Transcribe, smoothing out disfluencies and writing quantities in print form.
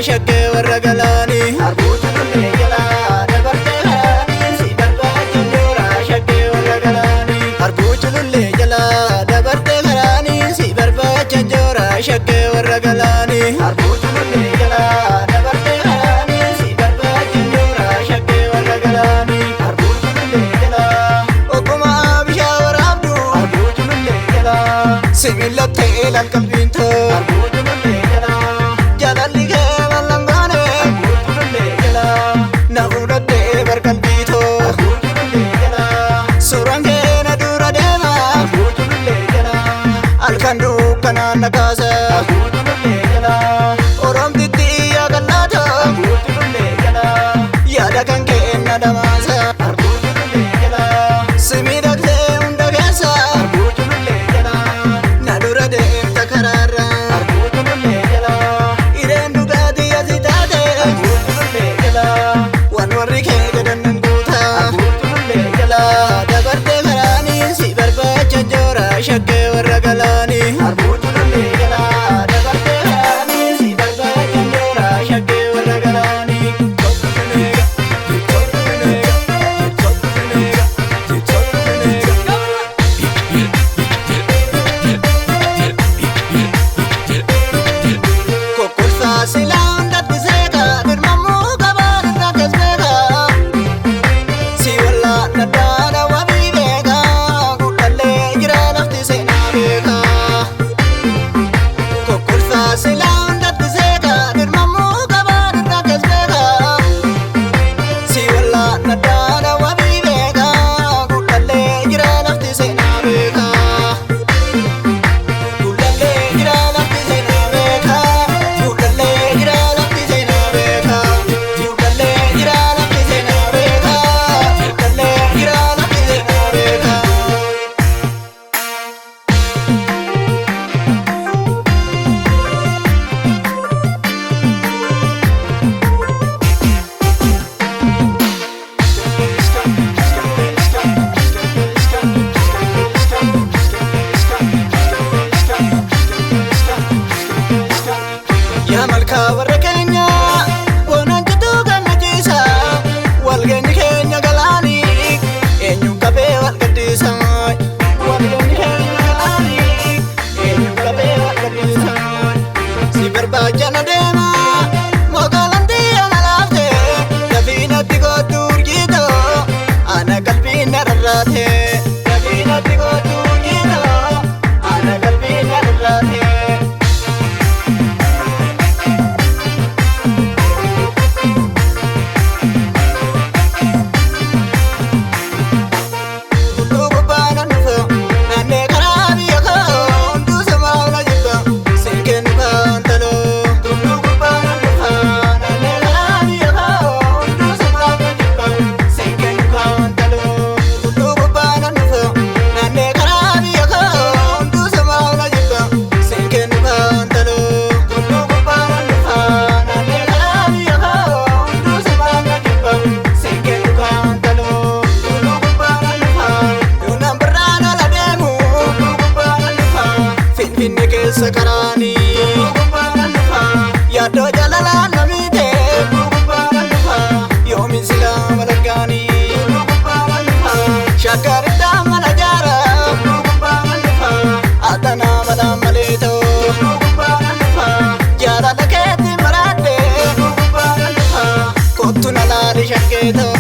shaggee warra galaanii. Arbuutu lullee jala dabartee galaanii si barbaacha joora shaggee warra galaanii. Arbuutu lullee jala dabartee galaanii si barbaacha joora shaggee warra galaanii. Arbuutu lullee jala dabartee galaanii si barbaacha joora shaggee warra galaanii. Arbuutu lullee jala ogguma bishaan waraabdu. Arbuutu lullee jala sibiilatti eelan qalbiinto. Arbuutu lullee jala jaalalli kee bal'angaane. Arbuutu lullee jala na fuudhattee barqalbiito. Arbuutu lullee jala suuraan kee na dura deema. Arbuutu lullee jala halkan dukkanaan na kaasa. Arbuutu lullee jala oromtitti yaa gallaata. Arbuutu lullee jala yaada kan kee na damaasa. Arbuutu lullee jala simiidhagsee hunda keessa. Arbuutu lullee jala na dura deemta karaarra. Arbuutu lullee jala ireen dhugaatii asii taate. Arbuutu lullee jala waan warri kee jedhan nan guuta. Arbuutu lullee jala dabartee galaanii si barbaacha joora shaggee warra galaanii. Arbuutu lullee jala dabartee galaanii si barbaacha joora shaggee warra galaanii. Kokkolfaa silaa hundatti seeqa dirmamuu qabaan irra keesseeqa. Si wallaan addaadha wabii beeka gudhallee jira lafti seenaa beeka. Kokkolfaa silaa hundatti seeqa dirmamuu qabaan irra keesseeqa. Si wallaan addaadha wabii beeka gudhallee jira lafti seenaa beeka. Gudhallee jira lafti seenaa beeka. Gudhallee jira lafti seenaa beeka. Gudhallee jira lafti seenaa beeka. Gudhallee jira lafti seenaa beeka. Yaa malkaa warra keenya boonaan jituu gammachiisa. Walgeenyi keenya galaanii eenyuun qabee wal gadhiisa. Walgeenyi keenya galaanii eenyuun qabee wal gadhiisa. Si barbaacha na deema magaalantii ana laafte. Dafiinatti kootu urjiito ana qalbiin na rarraate. Dafiinatti kootu urjiito ana qalbiin na rarraate. Tulluu gubbaan dhufa naannee karaa biyya koo hunduu samaa ola jibba siinqeen dhugaan taloo. Tulluu gubbaan dhufa naannee karaa biyya koo hunduu samaa ola jibba siinqeen dhugaan taloo. Tulluu gubbaan dhufa naannee karaa biyya koo hunduu samaa ola jibba siinqeen dhugaan taloo. Tulluu gubbaan dhufa naannee karaa biyya koo hunduu samaa ola jibba siinqeen dhugaan taloo. Tulluu gubbaan dhufa yoonaan birraan ala deemu. Tulluu gubbaan dhufa finfinne keessa karaanii. Tulluu gubbaan dhufa yaaddoo jalalaan namiite. Tulluu gubbaan dhufa yoomin silaa wal argaanii. Tulluu gubbaan dhufa shaggarittaa mana jaara. Tulluu gubbaan dhufa atanaa malaa malee ta'u. Tulluu gubbaan dhufa jaalala keetti maraadde. Tulluu gubbaan dhufa kottu na laali shaggee ta'u.